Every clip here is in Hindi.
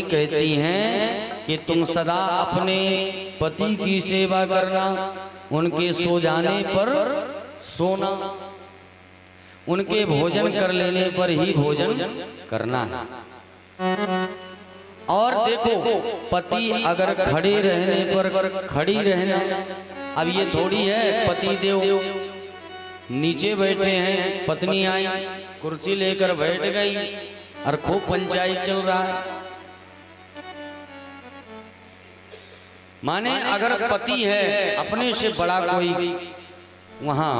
कहती हैं कि तुम सदा अपने पति की सेवा करना, उनके सो जाने पर सोना, उनके भोजन कर लेने पर ही भोजन करना है। और देखो, पति अगर खड़े रहने पर खड़ी रहना। अब ये थोड़ी है पति देव नीचे बैठे हैं, पत्नी आई कुर्सी लेकर बैठ गई और खूब पंचायत चल रहा है। माने अगर पति है, अपने से बड़ा कोई वहां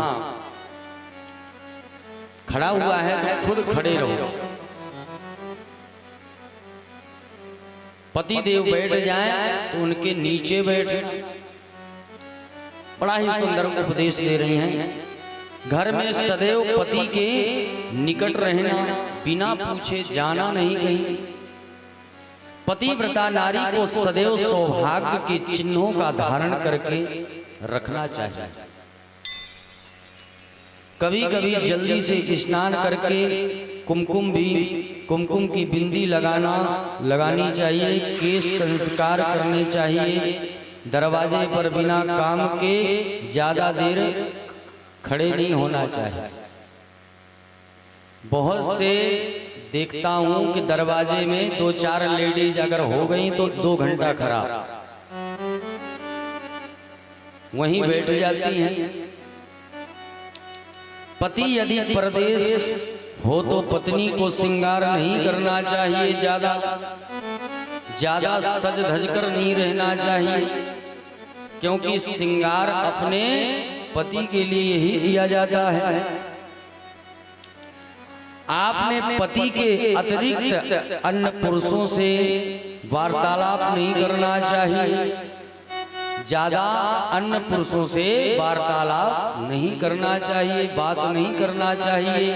खड़ा हुआ है तो खुद खड़े रहो। पति देव बैठ जाएं तो उनके नीचे बैठे। बड़ा ही सुंदर उपदेश दे रही हैं। घर में सदैव पति के निकट रहना, बिना पूछे जाना नहीं कहीं। पतिव्रता नारी को सदैव सौभाग्य के चिन्हों का धारण करके रखना चाहिए। कभी कभी जल्दी से स्नान करके कुमकुम की बिंदी लगानी चाहिए। केश संस्कार करने चाहिए। दरवाजे पर बिना काम के ज्यादा देर खड़े नहीं होना चाहिए। बहुत से देखता हूं कि दरवाजे में 2-4 लेडीज अगर हो गई तो 2 घंटा खड़ा वहीं बैठ जाती हैं। पति यदि परदेश हो तो पत्नी को श्रृंगार नहीं करना चाहिए। ज्यादा सज धज कर नहीं रहना चाहिए, क्योंकि श्रृंगार अपने पति के लिए ही किया जाता है। आपने पति के अतिरिक्त अन्य पुरुषों से वार्तालाप नहीं करना चाहिए। ज्यादा अन्य पुरुषों से वार्तालाप नहीं करना चाहिए, बात नहीं करना चाहिए।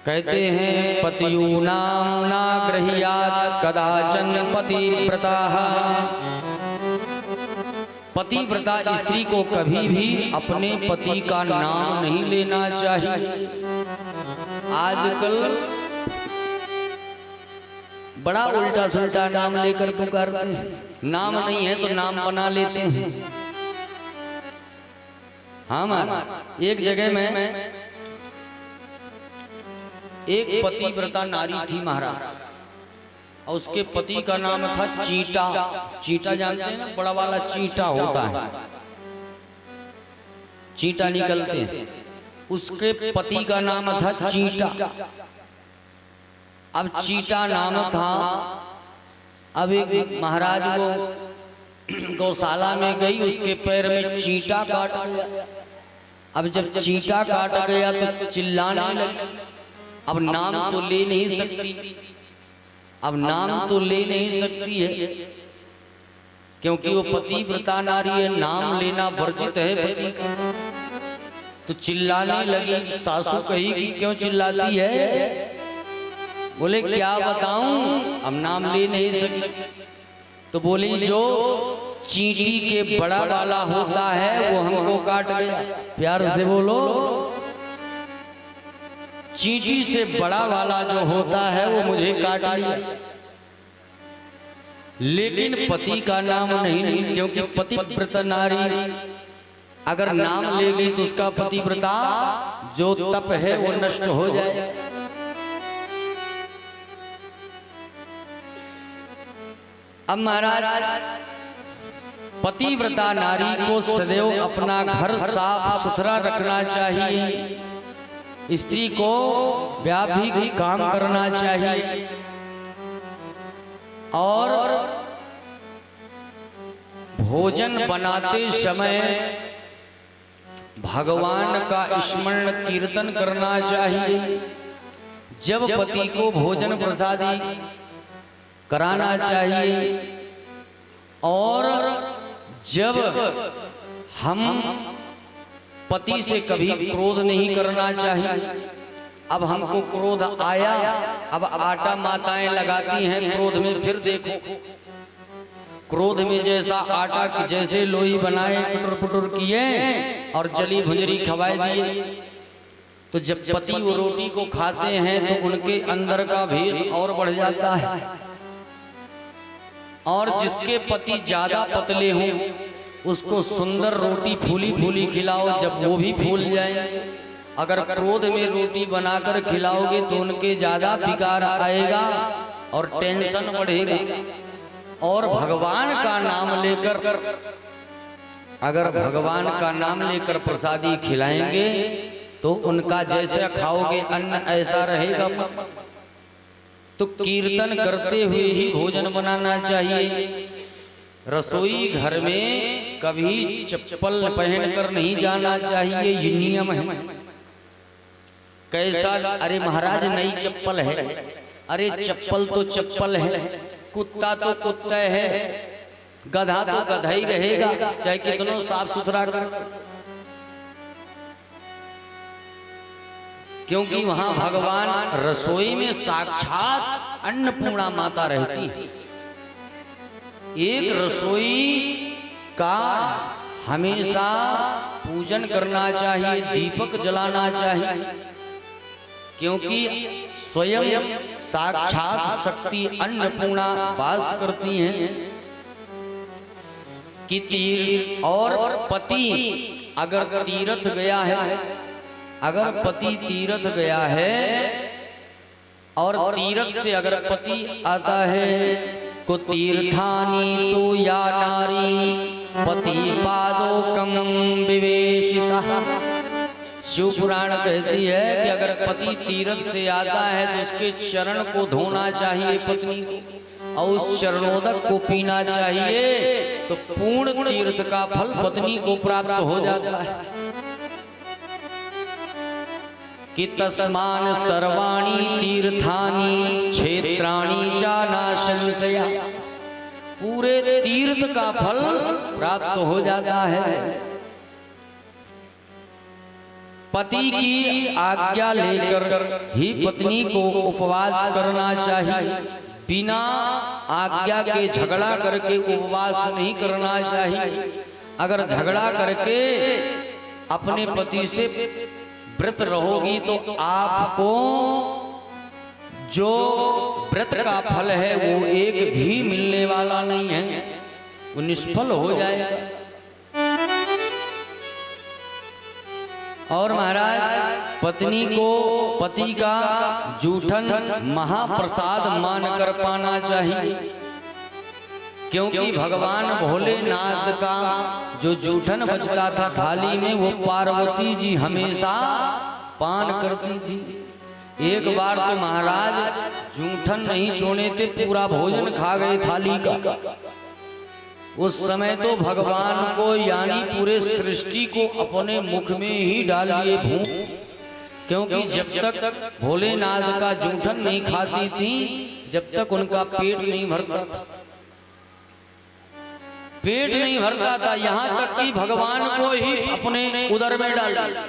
कहते हैं पतियूनां न गृह्यात् कदाचन पतिव्रताः। पतिव्रता स्त्री को कभी भी अपने पति का नाम नहीं लेना चाहिए। आजकल बड़ा उल्टा सुल्टा नाम लेकर पुकारते हैं। नाम नहीं है तो नाम बना लेते हैं। हाँ, एक जगह में एक पतिव्रता नारी थी महाराज, और उसके पति का नाम था चींटा। चींटा जानते हैं ना, बड़ा वाला चींटा होता है, चींटा निकलते हैं। उसके पति का नाम था चींटा। अब चींटा नाम था। अब एक महाराज वो गौशाला में गई, उसके पैर में चींटा काट गया। अब जब चींटा काट गया तो चिल्लाने लगी। अब नाम तो ले नहीं सकती, अब नाम तो ले नहीं सकती है, क्योंकि वो पतिव्रता नारी है, नाम लेना वर्जित है पति का। तो चिल्लाने लगी। सासू कही कि क्यों चिल्लाती है? बोले क्या बताऊं, अब नाम ले नहीं सकती। तो बोली जो चींटी के बड़ा वाला होता है वो हमको काट गया। प्यार से बोलो, चींटी से बड़ा वाला जो होता है वो मुझे काट लिया, लेकिन पति का नाम नहीं, क्योंकि पतिव्रता नारी अगर नाम लेगी तो उसका पतिव्रता जो तप है वो नष्ट हो जाए। अब महाराज, पतिव्रता नारी को सदैव अपना घर साफ सुथरा रखना चाहिए। स्त्री को व्यापक काम करना चाहिए और भोजन बनाते समय भगवान का स्मरण कीर्तन करना चाहिए। जब पति को भोजन प्रसादी कराना चाहिए, और जब हम पति से कभी क्रोध नहीं करना चाहिए। अब हमको क्रोध आया, अब आटा माताएं लगाती हैं क्रोध में, फिर देखो क्रोध में जैसा आटा की जैसे लोई बनाए, पुटुर पुटुर किए और जली भुंजरी खवाए दिए, तो जब पति वो रोटी को खाते हैं तो उनके अंदर का भेष और बढ़ जाता है। और जिसके पति ज्यादा पतले हों उसको सुंदर रोटी फूली फूली खिलाओ, जब वो भी फूल जाए। अगर क्रोध में रोटी बनाकर खिलाओगे तो उनके ज्यादा विकार आएगा और टेंशन बढ़ेगा। और भगवान का नाम लेकर, अगर भगवान का नाम लेकर प्रसादी खिलाएंगे तो उनका जैसा खाओगे अन्न ऐसा रहेगा। तो कीर्तन करते हुए ही भोजन बनाना चाहिए। रसोई घर में कभी चप्पल पहनकर नहीं जाना चाहिए, ये नियम है। कैसा? अरे महाराज नई चप्पल है, अरे चप्पल तो चप्पल है, कुत्ता तो कुत्ता है, गधा तो गधा ही रहेगा, चाहे कितना साफ सुथरा कर। क्योंकि वहां भगवान रसोई में साक्षात अन्नपूर्णा माता रहती है। एक रसोई का हमेशा पूजन करना चाहिए, दीपक जलाना चाहिए, क्योंकि स्वयं साक्षात शक्ति अन्नपूर्णा वास करती हैं। कि तीर और पति अगर तीर्थ गया है, अगर पति तीर्थ गया है और तीर्थ से अगर पति आता है को तीर्थानी तो या नारी पति पादोकम विवेशिता। शिव पुराण कहती है कि अगर पति तीर्थ से आता है तो उसके चरण को धोना चाहिए पत्नी को, और उस चरणोदक को पीना चाहिए, तो पूर्ण तीर्थ का फल पत्नी को प्राप्त हो जाता है। कि तस्मान सर्वाणी तीर्थानि क्षेत्राणि जाना संशया। पूरे तीर्थ का फल प्राप्त हो जाता है। पति की आज्ञा लेकर ही पत्नी को उपवास करना चाहिए, बिना आज्ञा के झगड़ा करके उपवास नहीं करना चाहिए। अगर झगड़ा करके अपने पति से व्रत रहोगी तो आपको जो व्रत का फल है वो एक भी मिलने वाला नहीं है, वो निष्फल हो जाएगा। और महाराज पत्नी को पति का जूठन महाप्रसाद मानकर पाना चाहिए, क्योंकि भगवान भोलेनाथ का जो जूठन बचता था थाली में वो पार्वती जी हमेशा पान करती थी। एक बार तो महाराज जूठन नहीं छोड़े थे, पूरा भोजन खा गए थाली का। उस समय तो भगवान को यानी पूरे सृष्टि को अपने मुख में ही डाल लिए भूख, क्योंकि जब तक भोलेनाथ का जूठन नहीं खाती थी जब तक उनका पेट नहीं भरता था, पेट नहीं भरता था, यहाँ तक कि भगवान को ही अपने उदर में डाल दिया।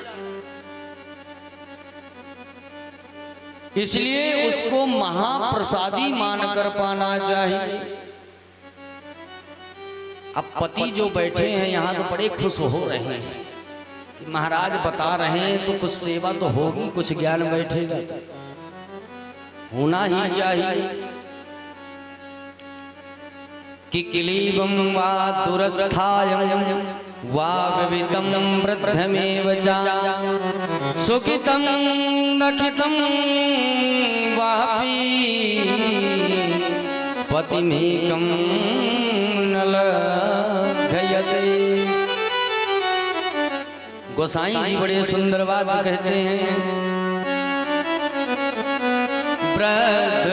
इसलिए उसको महाप्रसादी मानकर पाना चाहिए। अब पति जो बैठे हैं यहाँ तो बड़े खुश हो रहे हैं, महाराज बता रहे हैं तो कुछ सेवा तो होगी, कुछ ज्ञान बैठेगा, होना ही चाहिए। कि किलीबं वा दुरस्थायं वागवितं वृद्धमेव च सुखितं नखितं वापि पतिमेकं न लघयते। गोसाई जी बड़े सुंदर बात कहते हैं। वृद्ध